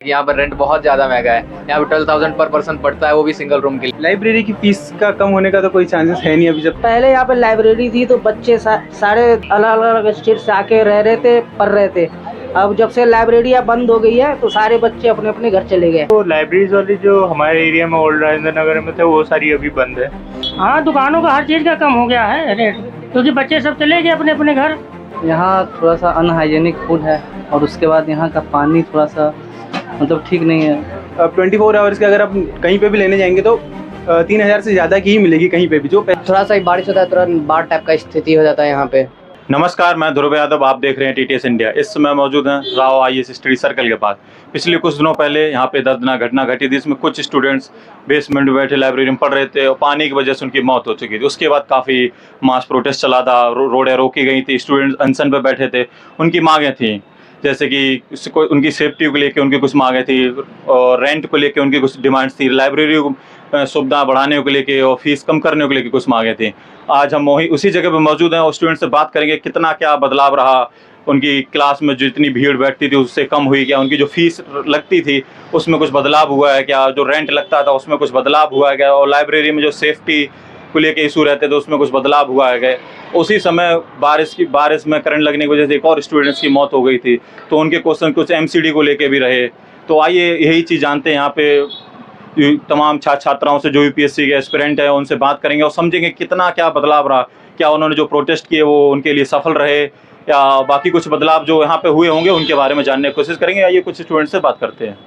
यहाँ पर रेंट बहुत ज़्यादा महंगा है। यहाँ पर 12,000 पर पर्सन पड़ता है, वो भी सिंगल रूम के लिए। लाइब्रेरी की फीस का कम होने का तो कोई चांसेस है नहीं अभी। जब पहले यहाँ पे लाइब्रेरी थी तो बच्चे सारे अलग अलग स्टेट से आके रह रहे थे, पढ़ रहे थे। अब जब से लाइब्रेरी बंद हो गई है तो सारे बच्चे अपने अपने घर चले गए। तो लाइब्रेरीज वाली जो हमारे एरिया में ओल्ड राजेंद्र नगर में थे वो सारी अभी बंद है। हाँ, दुकानों का हर चीज़ का कम हो गया है रेट, क्योंकि बच्चे सब चले गए अपने अपने घर। यहाँ थोड़ा सा अनहाइजेनिक फूड है और उसके बाद यहाँ का पानी थोड़ा सा मतलब ठीक नहीं है। 24 आवर्स के अगर आप कहीं पे भी लेने जाएंगे तो 3,000 से ज़्यादा की ही मिलेगी कहीं पे भी। जो थोड़ा सा बारिश होता है तुरंत बाढ़ टाइप का स्थिति हो जाता है यहाँ पे। नमस्कार, मैं ध्रुव यादव, आप देख रहे हैं टीटीएस इंडिया। इस समय मौजूद हैं राव आईएएस स्टडी सर्कल के पास। पिछले कुछ दिनों पहले यहाँ पे दर्दनाक घटना घटी थी। इसमें कुछ स्टूडेंट्स बेसमेंट में बैठे लाइब्रेरी में पढ़ रहे थे और पानी की वजह से उनकी मौत हो चुकी थी। उसके बाद काफ़ी मास प्रोटेस्ट चला था, रोडें रोकी गई थी, स्टूडेंट्स अनशन पर बैठे थे। उनकी मांगें थी जैसे कि उनकी सेफ्टी को लेकर उनकी कुछ मांगें थी और रेंट को लेकर उनकी कुछ डिमांड्स थी, लाइब्रेरी सुविधा बढ़ाने को लेकर और फीस कम करने को लेकर कुछ मांगें थी। आज हम वही उसी जगह पर मौजूद हैं और स्टूडेंट से बात करेंगे कितना क्या बदलाव रहा, उनकी क्लास में जितनी भीड़ बैठती थी उससे कम हुई क्या, उनकी जो फीस लगती थी उसमें कुछ बदलाव हुआ है क्या, जो रेंट लगता था उसमें कुछ बदलाव हुआ है क्या, और लाइब्रेरी में जो सेफ्टी को लेके इशू रहते थे उसमें कुछ बदलाव हुआ है। उसी समय बारिश में करंट लगने की वजह से एक और स्टूडेंट्स की मौत हो गई थी, तो उनके क्वेश्चन कुछ एमसीडी को लेके भी रहे। तो आइए यही चीज़ जानते हैं यहाँ पे तमाम छात्र छात्राओं से जो यूपीएससी के एस्पिरेंट है उनसे बात करेंगे और समझेंगे कितना क्या बदलाव रहा, क्या उन्होंने जो प्रोटेस्ट किए वो उनके लिए सफल रहे या बाकी कुछ बदलाव जो यहाँ पे हुए होंगे उनके बारे में जानने की कोशिश करेंगे। आइए कुछ स्टूडेंट से बात करते हैं।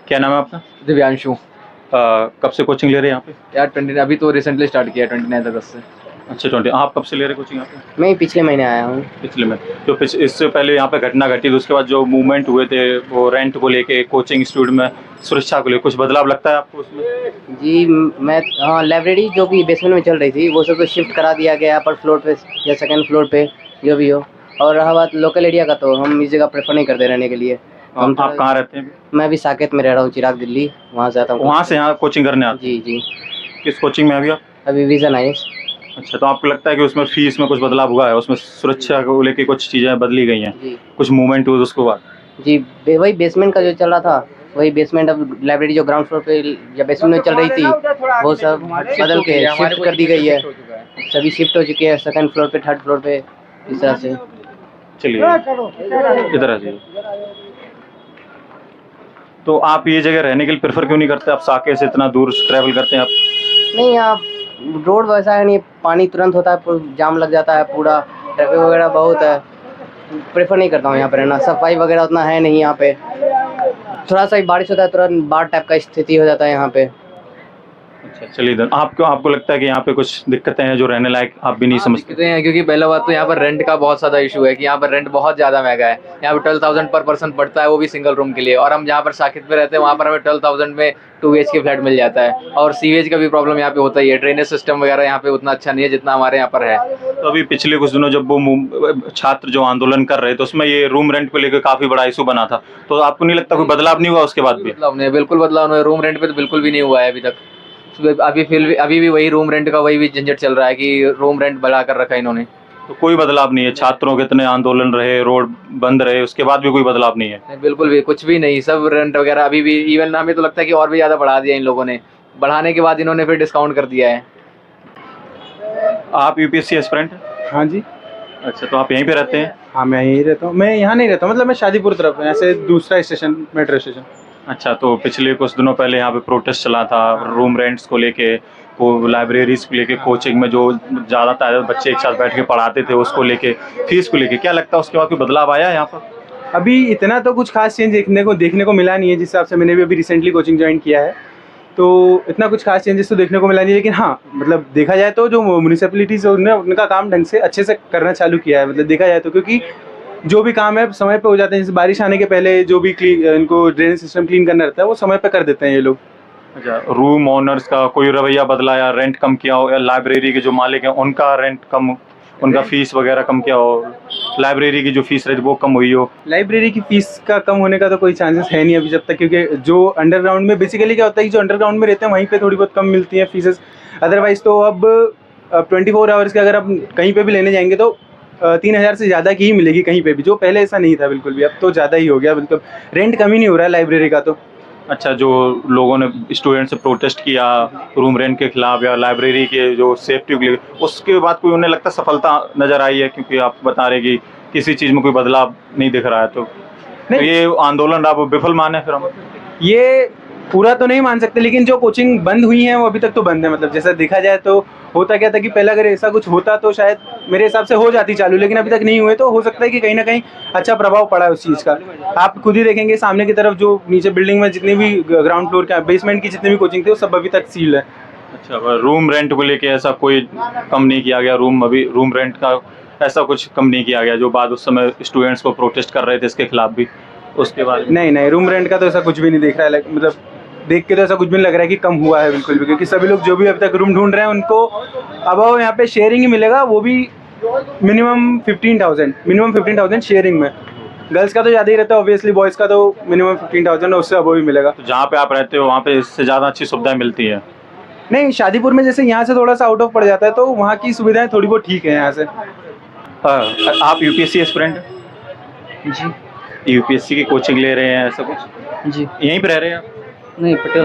क्या नाम है आपका? दिव्यांशु। कब से कोचिंग ले रहे हैं यहाँ पे? यार 20 अभी तो रिसेंटली स्टार्ट किया 29 अगस्त से। अच्छा 20। आप कब से ले रहे कोचिंग यहाँ पे? मैं पिछले महीने आया हूँ। पिछले में जो इससे पहले यहाँ पे घटना घटी थी उसके बाद जो मूवमेंट हुए थे वो रेंट को लेके, कोचिंग स्टूडेंट में सुरक्षा को लेकर कुछ बदलाव लगता है आपको उसमें? जी मैं हाँ, लाइब्रेरी जो कि बेसमेंट में चल रही थी वो सब तो शिफ्ट करा दिया गया अपर फ्लोर पे या सेकंड फ्लोर पे जो भी हो। और रहा बात लोकल एरिया का तो हम इस जगह प्रेफर नहीं करते रहने के लिए। आप कहाँ रहते हैं? मैं भी साकेत में रह रहा हूँ, चिराग दिल्ली, वहाँ से आता हूँ। वहाँ से यहाँ कोचिंग करने आते? जी जी। किस कोचिंग में अभी आप? अभी विजन आईएएस। अच्छा, तो आपको लगता है कि उसमें फीस में कुछ बदलाव हुआ है, उसमें सुरक्षा को लेके कुछ चीज़ें बदली गई हैं, कुछ मूवमेंट हुआ उसके बाद? जी वही बेसमेंट का जो चल रहा था वही बेसमेंट, अब लाइब्रेरी जो ग्राउंड फ्लोर पे या बेसमेंट में चल रही थी वो सब बदल के शिफ्ट कर दी गई है। सभी शिफ्ट हो चुके हैं सेकंड फ्लोर पे, थर्ड फ्लोर पे, इस तरह से। चलिए इधर आ जाइए। तो आप ये जगह रहने के लिए प्रेफर क्यों नहीं करते? आप साके से इतना दूर ट्रैवल करते हैं आप? नहीं, यहाँ रोड वैसा है नहीं, पानी तुरंत होता है, जाम लग जाता है, पूरा ट्रैफिक वगैरह बहुत है। प्रेफर नहीं करता हूँ यहाँ पर रहना। सफाई वगैरह उतना है नहीं यहाँ पे, थोड़ा सा बारिश होता है तुरंत बाढ़ टाइप का स्थिति हो जाता है यहाँ पे। अच्छा चलिए इधर। आपको लगता है कि यहाँ पे कुछ दिक्कतें हैं जो रहने लायक आप भी नहीं समझते? दिक्कतें हैं क्योंकि पहला बात तो यहाँ पर रेंट का बहुत ज़्यादा इशू है कि यहाँ पर रेंट बहुत ज़्यादा महंगा है। यहाँ पर 12,000 पर पर्सन पड़ता है, वो भी सिंगल रूम के लिए। और हम जहाँ पर साकेत में रहते हैं वहाँ पर हमें 12,000 में 2 BHK फ्लैट मिल जाता है। और सीवेज का भी प्रॉब्लम यहाँ पे होता ही है, ड्रेनेज सिस्टम वगैरह यहाँ पे उतना अच्छा नहीं है जितना हमारे यहाँ पर है। तो अभी पिछले कुछ दिनों जब वो छात्र जो आंदोलन कर रहे थे उसमें ये रूम रेंट को लेकर काफी बड़ा इशू बना था, तो आपको नहीं लगता कोई बदलाव नहीं हुआ उसके बाद भी? बदलाव नहीं, बिल्कुल बदलाव नहीं। रूम रेंट पे तो बिल्कुल भी नहीं हुआ है अभी तक। अभी भी वही रूम रेंट का वही भी झंझट चल रहा है कि रूम रेंट बढ़ा कर रखा है इन्होंने। तो कोई बदलाव नहीं है? छात्रों के इतने आंदोलन रहे, रोड बंद रहे, उसके बाद भी कोई बदलाव नहीं है? बिल्कुल भी कुछ भी नहीं। सब रेंट वगैरह अभी भी, इवन हमें तो लगता है कि और भी ज़्यादा बढ़ा दिया इन लोगों ने। बढ़ाने के बाद इन्होंने फिर डिस्काउंट कर दिया है। आप यूपीएससी एस्पिरेंट? हाँ जी। अच्छा, तो आप यहीं पे रहते हैं? हाँ मैं यहीं रहता हूँ। मैं यहाँ नहीं रहता हूँ, मतलब मैं शादीपुर तरफ, ऐसे दूसरा स्टेशन, मेट्रो स्टेशन। अच्छा, तो पिछले कुछ दिनों पहले यहाँ पे प्रोटेस्ट चला था रूम रेंट्स को लेके, वो लाइब्रेरीज को लेके, कोचिंग में जो ज़्यादा तादाद बच्चे एक साथ बैठ के पढ़ाते थे उसको लेके, फीस को लेके, क्या लगता है उसके बाद कोई बदलाव आया है यहाँ पर? अभी इतना तो कुछ खास चेंज देखने को मिला नहीं है। जिस हिसाब से मैंने भी अभी रिसेंटली कोचिंग ज्वाइन किया है तो इतना कुछ खास चेंजेस तो देखने को मिला नहीं। लेकिन हाँ, मतलब देखा जाए तो जो म्यूनिसिपैलिटीज़ उन्होंने उनका काम ढंग से अच्छे से करना चालू किया है, मतलब देखा जाए तो, क्योंकि जो भी काम है समय पे हो जाते हैं। जैसे बारिश आने के पहले जो भी इनको ड्रेनेज सिस्टम क्लीन करना रहता है वो समय पे कर देते हैं ये लोग। अच्छा, रूम ओनर्स का कोई रवैया बदला या रेंट कम किया हो, या लाइब्रेरी के जो मालिक हैं उनका रेंट कम, उनका फीस वगैरह कम किया हो, लाइब्रेरी की जो फीस रहती वो कम हुई हो? लाइब्रेरी की फीस का कम होने का तो कोई चांसेस है नहीं अभी जब तक, क्योंकि जो अंडरग्राउंड में बेसिकली क्या होता है कि जो अंडरग्राउंड में रहते हैं वहीं पे थोड़ी बहुत कम मिलती हैं फीसेस। अदरवाइज तो अब 24 आवर्स के अगर आप कहीं पे भी लेने जाएंगे तो 3000 से ज़्यादा की ही मिलेगी कहीं पे भी, जो पहले ऐसा नहीं था बिल्कुल भी। अब तो ज़्यादा ही हो गया, मतलब रेंट कम ही नहीं हो रहा है लाइब्रेरी का तो। अच्छा, जो लोगों ने स्टूडेंट से प्रोटेस्ट किया रूम रेंट के खिलाफ या लाइब्रेरी के जो सेफ्टी के लिए, उसके बाद कोई उन्हें लगता सफलता नज़र आई है? क्योंकि आप बता रहे कि किसी चीज़ में कोई बदलाव नहीं दिख रहा है, तो ये आंदोलन आप विफल माने फिर हम? ये पूरा तो नहीं मान सकते, लेकिन जो कोचिंग बंद हुई हैं वो अभी तक तो बंद है। मतलब जैसा देखा जाए तो होता क्या था कि पहले अगर ऐसा कुछ होता तो शायद मेरे हिसाब से हो जाती चालू, लेकिन अभी तक नहीं हुए, तो हो सकता है कि कहीं ना कहीं अच्छा प्रभाव पड़ा है उस चीज़ का। आप खुद ही देखेंगे सामने की तरफ जो नीचे बिल्डिंग में जितनी भी ग्राउंड फ्लोर के बेसमेंट की जितनी भी कोचिंग थी वो सब अभी तक सील्ड है। अच्छा, रूम रेंट को लेके ऐसा कोई कम नहीं किया गया? रूम रेंट का ऐसा कुछ कम नहीं किया गया जो बाद उस समय स्टूडेंट्स को प्रोटेस्ट कर रहे थे इसके खिलाफ भी, उसके बाद? नहीं, रूम रेंट का तो ऐसा कुछ भी नहीं दिख रहा है। मतलब देख के तो ऐसा कुछ भी नहीं लग रहा है कि कम हुआ है बिल्कुल भी, क्योंकि सभी लोग जो भी अभी तक रूम ढूंढ रहे हैं उनको अब यहाँ पे शेयरिंग ही मिलेगा, वो भी मिनिमम 15,000 शेयरिंग में। गर्ल्स का तो ज़्यादा ही रहता है ऑब्वियसली, बॉयज़ का तो मिनिमम 15,000 उससे अब भी मिलेगा। तो जहाँ पे आप रहते हो वहाँ पे इससे ज़्यादा अच्छी सुविधाएं मिलती है? नहीं, शादीपुर में जैसे यहाँ से थोड़ा सा आउट ऑफ पड़ जाता है, तो वहाँ की सुविधाएं थोड़ी बहुत ठीक है यहाँ से। आप यूपीएससी एस्पिरेंट? जी यूपीएससी की कोचिंग ले रहे हैं ऐसा कुछ? जी। यहीं पे रह रहे हैं आप? नहीं, पटेल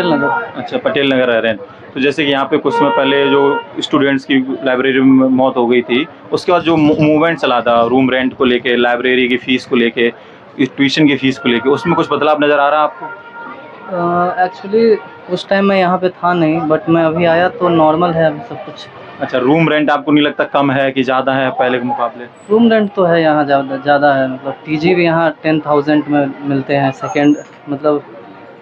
नगर। अच्छा, पटेल नगर रह रहे हैं। तो जैसे कि यहाँ पे कुछ समय पहले जो स्टूडेंट्स की लाइब्रेरी में मौत हो गई थी, उसके बाद जो मूवमेंट चला था रूम रेंट को लेके, लाइब्रेरी की फ़ीस को लेके, ट्यूशन की फ़ीस को लेके, उसमें कुछ बदलाव नज़र आ रहा है आपको? एक्चुअली उस टाइम मैं यहाँ पे था नहीं, बट मैं अभी आया तो नॉर्मल है अभी सब कुछ। अच्छा, रूम रेंट आपको नहीं लगता कम है कि ज़्यादा है पहले के मुकाबले? रूम रेंट तो है यहाँ ज़्यादा है, मतलब टीजी भी यहाँ 10,000 में मिलते हैं, सेकेंड मतलब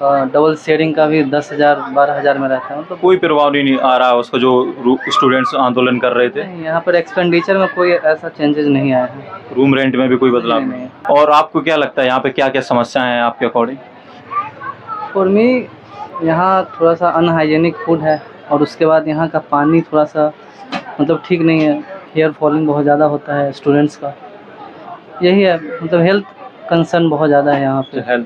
डबल शेयरिंग का भी 10,000 12,000 में रहता है। मतलब कोई प्रभाव नहीं आ रहा उसको जो स्टूडेंट्स आंदोलन कर रहे थे? नहीं, यहाँ पर एक्सपेंडिचर में कोई ऐसा चेंजेस नहीं आया है। रूम रेंट में भी कोई बदलाव नहीं। और आपको क्या लगता है यहाँ पे क्या क्या समस्याएं हैं आपके अकॉर्डिंग? फॉर मी यहाँ थोड़ा सा अनहाइजेनिक फूड है, और उसके बाद यहाँ का पानी थोड़ा सा मतलब ठीक नहीं है, हेयर फॉलिंग बहुत ज़्यादा होता है स्टूडेंट्स का, यही है। मतलब हेल्थ कंसर्न बहुत ज़्यादा है यहाँ पे। हेल्थ,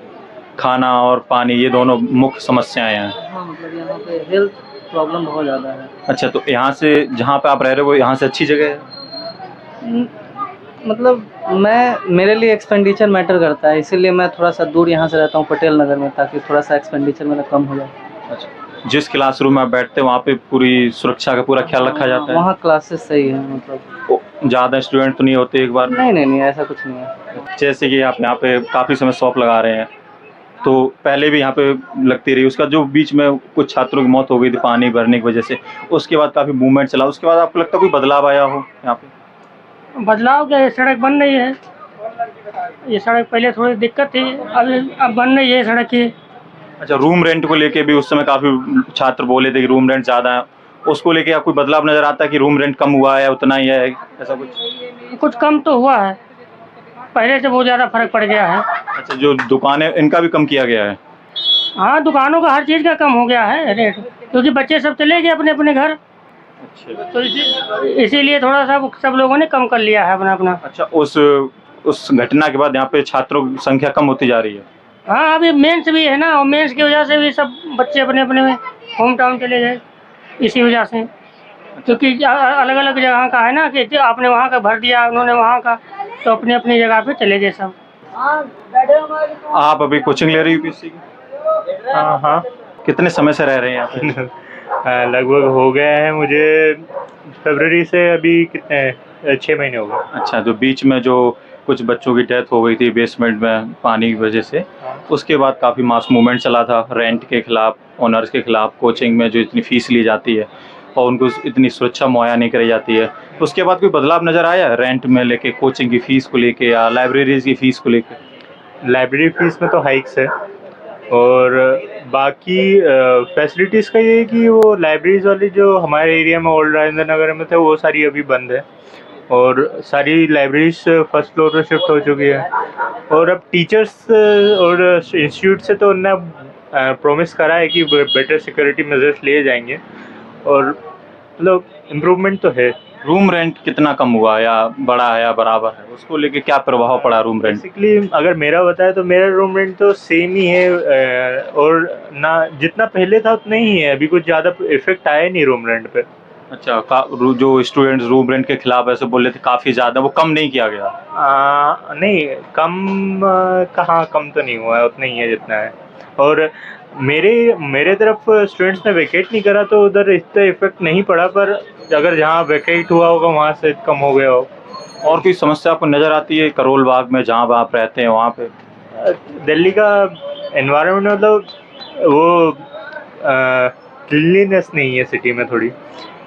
खाना और पानी, ये दोनों मुख्य समस्याएं हैं। हाँ, मतलब यहाँ पे हेल्थ प्रॉब्लम बहुत ज़्यादा है। अच्छा, तो यहाँ से जहाँ पे आप रह रहे हो यहाँ से अच्छी जगह है? मतलब मेरे लिए एक्सपेंडिचर मैटर करता है, इसीलिए मैं थोड़ा सा दूर यहाँ से रहता हूँ पटेल नगर में, ताकि थोड़ा सा एक्सपेंडिचर मेरा कम हो जाए। अच्छा, जिस क्लासरूम में आप बैठते हैं वहाँ पे पूरी सुरक्षा का पूरा ख्याल रखा जाता है? वहाँ क्लासेस सही है, मतलब ज़्यादा स्टूडेंट तो नहीं होते एक बार? नहीं, ऐसा कुछ नहीं है। जैसे कि आप यहाँ पे काफ़ी समय शॉप लगा रहे हैं, तो पहले भी यहाँ पे लगती रही, उसका जो बीच में कुछ छात्रों की मौत हो गई थी पानी भरने की वजह से, उसके बाद काफ़ी मूवमेंट चला, उसके बाद आपको लगता है कोई बदलाव आया हो यहाँ पे? बदलाव क्या, ये सड़क बन रही है। ये सड़क पहले थोड़ी दिक्कत थी, अब बन रही है सड़क की। अच्छा, रूम रेंट को लेके भी उस समय काफ़ी छात्र बोले थे कि रूम रेंट ज़्यादा है, उसको लेके आप कोई बदलाव नज़र आता है कि रूम रेंट कम हुआ है, उतना ही है, ऐसा कुछ कम तो हुआ है, पहले से बहुत ज़्यादा फर्क पड़ गया है। अच्छा, जो दुकानें इनका भी कम किया गया है? हाँ, दुकानों का हर चीज़ का कम हो गया है रेट, क्योंकि बच्चे सब चले गए अपने अपने घर। अच्छा, तो इसीलिए थोड़ा सा सब लोगों ने कम कर लिया है अपना। अच्छा, उस घटना के बाद यहाँ पे छात्रों की संख्या कम होती जा रही है? हाँ, अभी मेंस भी है ना, और मेंस की वजह से भी सब बच्चे अपने अपने में होम टाउन चले गए, इसी वजह से। क्योंकि अलग अलग जगह का है ना, कि आपने वहाँ का भर दिया, उन्होंने वहाँ का, तो अपनी अपनी जगह पे चले गए सब। आप अभी कोचिंग ले रहे हो यूपीएससी की? हाँ। कितने समय से रह रहे हैं यहाँ पे? लगभग हो गया है मुझे फरवरी से, अभी कितने 6 महीने हो गए। अच्छा, जो बीच में जो कुछ बच्चों की डेथ हो गई थी बेसमेंट में पानी की वजह से, उसके बाद काफ़ी मास मूवमेंट चला था रेंट के खिलाफ, ओनर्स के खिलाफ, कोचिंग में जो इतनी फ़ीस ली जाती है और उनको इतनी सुरक्षा मुहैया नहीं करी जाती है, उसके बाद कोई बदलाव नज़र आया रेंट में लेके, कोचिंग की फ़ीस को लेके या लाइब्रेरीज़ की फ़ीस को लेके? लाइब्रेरी फीस में तो हाइक्स है, और बाकी फैसिलिटीज़ का ये है कि वो लाइब्रेरीज वाली जो हमारे एरिया में ओल्ड राजेंद्र नगर में थे वो सारी अभी बंद है, और सारी लाइब्रेरीज फर्स्ट फ्लोर पर शिफ्ट हो चुकी है। और अब टीचर्स और इंस्टीट्यूट से तो उन्होंने प्रॉमिस करा है कि बेटर सिक्योरिटी मेजर्स लिए जाएंगे, और मतलब इम्प्रूवमेंट तो है। रूम रेंट कितना कम हुआ या बढ़ा है या बराबर है, उसको लेके क्या प्रभाव पड़ा रूम रेंट? बेसिकली अगर मेरा बताया तो मेरा रूम रेंट तो सेम ही है, और ना जितना पहले था उतना ही है, अभी कुछ ज़्यादा इफेक्ट आया नहीं रूम रेंट पे। अच्छा, जो स्टूडेंट्स रूम रेंट के खिलाफ ऐसे बोल रहे थे काफ़ी ज़्यादा, वो कम नहीं किया गया? नहीं, कम कहाँ, कम तो नहीं हुआ है, उतना ही है जितना है। और मेरे तरफ स्टूडेंट्स ने वैकेट नहीं करा तो उधर इतना इफेक्ट नहीं पड़ा, पर अगर जहाँ वैकेट हुआ होगा वहाँ से कम हो गया हो। और कोई समस्या आपको नज़र आती है करोल बाग में जहाँ आप रहते हैं वहाँ पे? दिल्ली का एनवायरनमेंट मतलब वो क्लीनलीनेस नहीं है सिटी में, थोड़ी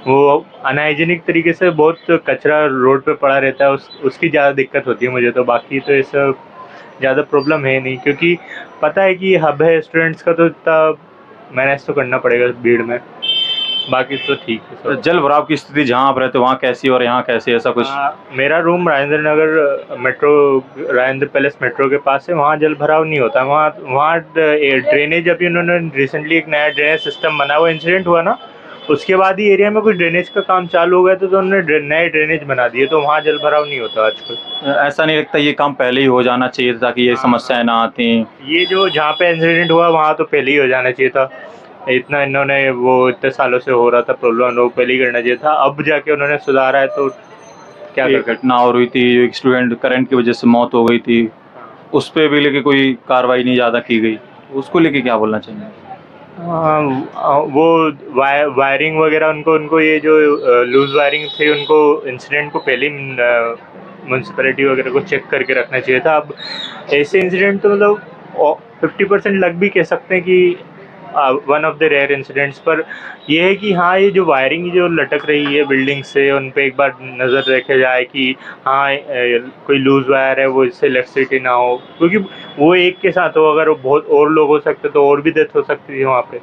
वो अनहाइजीनिक तरीके से बहुत कचरा रोड पे पड़ा रहता है, उसकी ज़्यादा दिक्कत होती है मुझे तो। बाकी तो ये सब ज़्यादा प्रॉब्लम है नहीं, क्योंकि पता है कि हब है स्टूडेंट्स का, तो इतना मैनेज तो करना पड़ेगा भीड़ में। बाकी तो ठीक है सब। जल भराव की स्थिति जहाँ आप रहते हो वहाँ कैसी और यहाँ कैसी, ऐसा कुछ? मेरा room Rajendra Nagar Rajendra palace metro के पास है, वहाँ जल भराव नहीं होता। वहाँ ड्रेनेज, अभी उन्होंने रिसेंटली एक नया ड्रेनेज सिस्टम बना हुआ, इंसिडेंट हुआ ना, उसके बाद ही एरिया में कुछ ड्रेनेज का काम चालू हो गया, तो उन्होंने नए ड्रेनेज बना दिए, तो वहाँ जल भराव नहीं होता आजकल। ऐसा नहीं लगता ये काम पहले ही हो जाना चाहिए ताकि ये समस्याएं ना आती? ये जो जहाँ पे इंसिडेंट हुआ वहाँ तो पहले ही हो जाना चाहिए था। इतना इन्होंने वो इतने सालों से हो रहा था प्रॉब्लम, लोग पहले ही करना चाहिए था। अब जाके उन्होंने सुधारा है, तो क्या एक घटना और हुई थी, एक स्टूडेंट करंट की वजह से मौत हो गई थी, उस पर भी लेके कोई कार्रवाई नहीं ज़्यादा की गई, उसको लेके क्या बोलना चाहिए? वो वायरिंग वगैरह उनको ये जो लूज वायरिंग थी, उनको इंसिडेंट को पहले म्यूनसिपैलिटी वगैरह को चेक करके रखना चाहिए था। अब ऐसे इंसिडेंट तो मतलब 50% लग भी कह सकते हैं कि one of the rare incidents, पर ये है कि हाँ, ये जो वायरिंग जो लटक रही है बिल्डिंग से, उन पे एक बार नज़र रखा जाए कि हाँ कोई लूज़ वायर है, वो इससे इलेक्ट्रिसिटी ना हो, क्योंकि वो एक के साथ हो, अगर वो बहुत और लोग हो सकते तो और भी डेथ हो सकती थी वहाँ पे।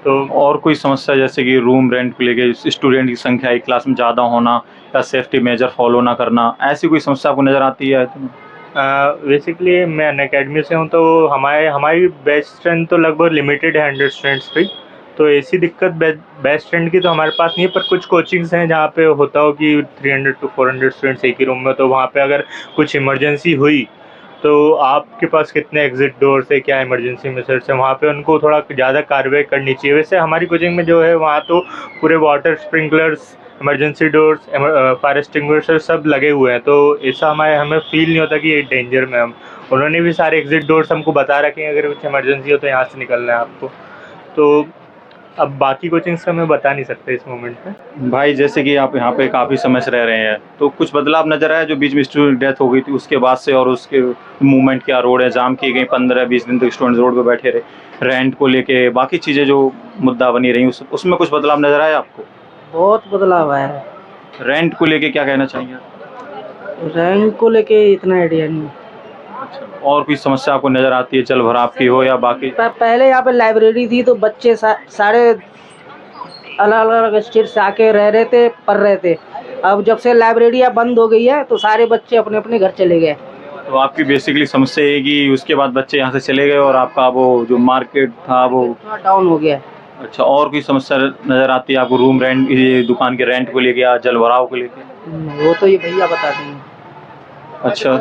तो और कोई समस्या जैसे कि रूम रेंट को लेके स्टूडेंट की संख्या एक क्लास में ज़्यादा होना या सेफ्टी मेजर फॉलो ना करना, ऐसी कोई समस्या आपको नज़र आती है? बेसिकली मैं अन अकेडमी से हूँ, तो हमारी बैच स्ट्रेंथ तो लगभग लिमिटेड है 100 स्टूडेंट्स पे, तो ऐसी दिक्कत बैच स्ट्रेंथ की तो हमारे पास नहीं है। पर कुछ कोचिंग्स हैं जहाँ पे होता हो कि 300 to 400 स्टूडेंट्स एक ही रूम में, तो वहाँ पे अगर कुछ इमरजेंसी हुई तो आपके पास कितने एग्जिट डोर्स है, क्या इमरजेंसी मेथड्स है, वहाँ पे उनको थोड़ा ज़्यादा कार्रवाई करनी चाहिए। वैसे हमारी कोचिंग में जो है वहाँ तो पूरे water sprinklers, emergency doors, fire extinguisher सब लगे हुए हैं, तो ऐसा हमें फील नहीं होता कि ये डेंजर में हम। उन्होंने भी सारे एग्जिट डोर्स हमको बता रखे हैं, अगर कुछ इमरजेंसी हो तो यहाँ से निकलना है आपको। तो अब बाकी कोचिंग्स का मैं बता नहीं सकता इस मोमेंट में। भाई जैसे कि आप यहाँ पे काफ़ी समय से रह रहे हैं, तो कुछ बदलाव नज़र आया जो बीच में स्टूडेंट डेथ हो गई थी उसके बाद से, और उसके मूवमेंट क्या, रोड जाम की गई, 15-20 दिन तक स्टूडेंट्स रोड पे बैठे रहे, रेंट को लेके बाकी चीज़ें जो मुद्दा बनी रही उसमें कुछ बदलाव नज़र आया आपको? बहुत बदलाव आया है। रेंट को लेके क्या कहना चाहेंगे? रैंक को लेके इतना आइडिया नहीं। अच्छा, और कोई समस्या आपको नज़र आती है जल भराव की हो या बाकी? पहले यहाँ पे लाइब्रेरी थी, तो बच्चे सारे अलग अलग स्टेट से आके रह रहे थे, पढ़ रहे थे। अब जब से लाइब्रेरी बंद हो गई है तो सारे बच्चे अपने अपने घर चले गए। तो आपकी बेसिकली समस्या है कि उसके बाद बच्चे यहाँ से चले गए और आपका वो जो मार्केट था वो डाउन हो गया। अच्छा, और कोई समस्या नज़र आती है आपको रूम रेंट, ये दुकान के रेंट को लेके या जल भराव को लेके? वो तो ये भैया बता देंगे। अच्छा,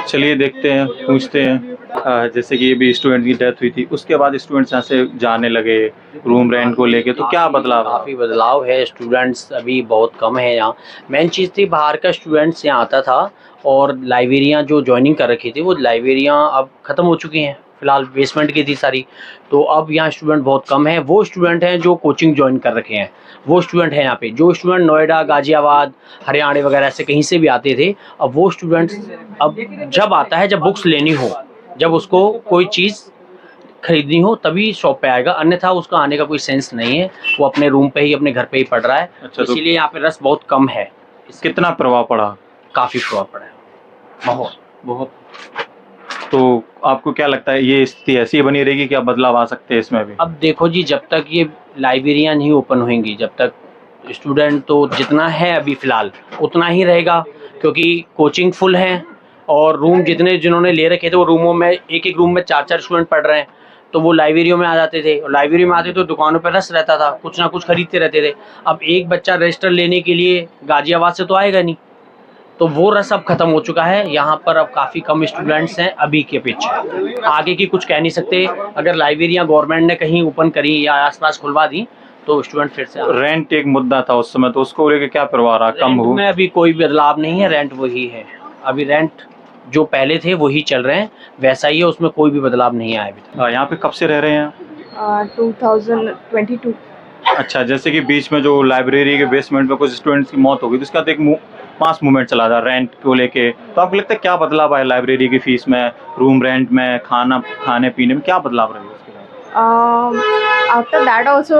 चलिए देखते हैं, पूछते हैं। जैसे कि ये भी स्टूडेंट की डेथ हुई थी, उसके बाद स्टूडेंट्स यहाँ से जाने लगे रूम रेंट को लेके, तो क्या बदलाव? काफ़ी बदलाव है। स्टूडेंट्स अभी बहुत कम है यहाँ। मेन चीज़ थी बाहर का स्टूडेंट्स यहाँ आता था, और लाइब्रेरियाँ जो ज्वाइनिंग कर रखी थी वो लाइब्रेरियाँ अब ख़त्म हो चुकी हैं। फ़िलहाल बेसमेंट की थी सारी, तो अब यहाँ स्टूडेंट बहुत कम है। वो स्टूडेंट हैं जो कोचिंग ज्वाइन कर रखे हैं, वो स्टूडेंट हैं यहाँ पे। जो स्टूडेंट नोएडा, गाज़ियाबाद, हरियाणा वगैरह से कहीं से भी आते थे, अब वो स्टूडेंट्स अब जब आता है, जब बुक्स लेनी हो, जब उसको कोई चीज़ खरीदनी हो, तभी शॉप पे आएगा, अन्यथा उसका आने का कोई सेंस नहीं है। वो अपने रूम पे ही, अपने घर पे ही पढ़ रहा है। अच्छा, तो इसीलिए यहाँ पे रस बहुत कम है। कितना प्रभाव पड़ा? काफ़ी प्रभाव पड़ा है, बहुत। तो आपको क्या लगता है ये स्थिति ऐसी बनी रहेगी, क्या बदलाव आ सकते हैं इसमें भी? अब देखो जी, जब तक ये लाइब्रेरियाँ नहीं ओपन होंगी, जब तक स्टूडेंट तो जितना है अभी फ़िलहाल उतना ही रहेगा, क्योंकि कोचिंग फुल है और रूम जिन्होंने ले रखे थे वो रूमों में एक रूम में 4-4 स्टूडेंट पढ़ रहे हैं, तो वो लाइब्रेरियों में आ जाते थे, और लाइब्रेरी में आते तो दुकानों पर रश रहता था, कुछ ना कुछ खरीदते रहते थे। अब एक बच्चा रजिस्टर लेने के लिए गाज़ियाबाद से तो आएगा नहीं, तो वो रस अब ख़त्म हो चुका है। यहाँ पर अब काफ़ी कम स्टूडेंट्स हैं अभी के अपेक्षा। आगे की कुछ कह नहीं सकते। अगर लाइब्रेरियाँ गवर्नमेंट ने कहीं ओपन करी या आसपास खुलवा दी तो स्टूडेंट फिर से रेंट एक मुद्दा था उस समय, तो उसको लेके क्या प्रभाव रहा, कम रेंट हुआ? में अभी कोई बदलाव नहीं है, रेंट वही है। अभी रेंट जो पहले थे वही चल रहे हैं, वैसा ही है, उसमें कोई भी बदलाव नहीं आया अभी तक। यहाँ पे कब से रह रहे हैं? 2022। अच्छा, जैसे कि बीच में जो लाइब्रेरी के बेसमेंट में कुछ स्टूडेंट्स की मौत हो गई, तो उसके बाद एक मास मूवमेंट चला था रेंट को लेके, तो आपको लगता है क्या बदलाव आया लाइब्रेरी की फीस में, रूम रेंट में, खाने पीने में, क्या बदलाव रहे उसके बाद? After that also,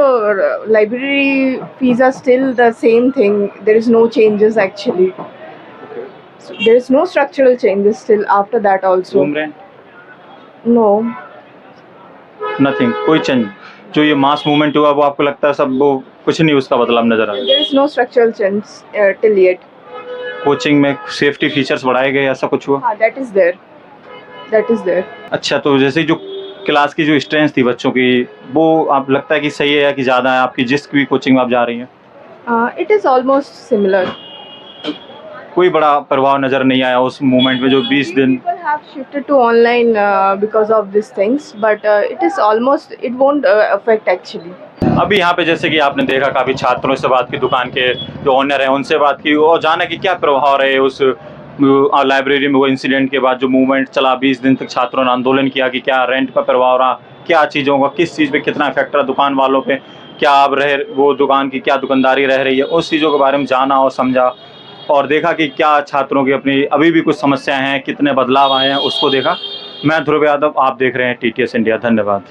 library fees are still the same thing. There is no changes actually. So there is no structural changes still after that also. Room rent No. Nothing, कोई चेंज? जो ये मास मूवमेंट हुआ वो आपको लगता है सब वो कुछ नहीं उसका बदलाव नजर आ रहा? There is no structural change till yet. Coaching में सेफ्टी फीचर्स बढ़ाए गए, ऐसा कुछ हुआ? That is there. That is there. अच्छा, तो जैसे जो क्लास की जो स्ट्रेंथ थी बच्चों की, वो आप लगता है कि सही है या कि ज़्यादा है आपकी जिस भी कोचिंग में आप जा रही हैं? It is almost similar. कोई बड़ा प्रभाव नज़र नहीं आया उस मूवमेंट में जो 20 दिन? People have shifted to online because of these things, but it is almost, it won't affect actually. अभी यहाँ पे जैसे कि आपने देखा काफ़ी छात्रों से बात की, दुकान के जो ऑनर हैं उनसे बात की, और जाना कि क्या प्रभाव रहे उस लाइब्रेरी में वो इंसिडेंट के बाद जो मूवमेंट चला 20 दिन तक, छात्रों ने आंदोलन किया कि क्या रेंट पर प्रभाव रहा, क्या चीज़ों का किस चीज़ पे कितना इफेक्ट रहा दुकान वालों पे, क्या अब वो दुकान की क्या दुकानदारी रह रही है, उस चीज़ों के बारे में जाना और समझा, और देखा कि क्या छात्रों की अपनी अभी भी कुछ समस्याएं हैं, कितने बदलाव आए हैं, उसको देखा। मैं ध्रुव यादव, आप देख रहे हैं TTS इंडिया। धन्यवाद।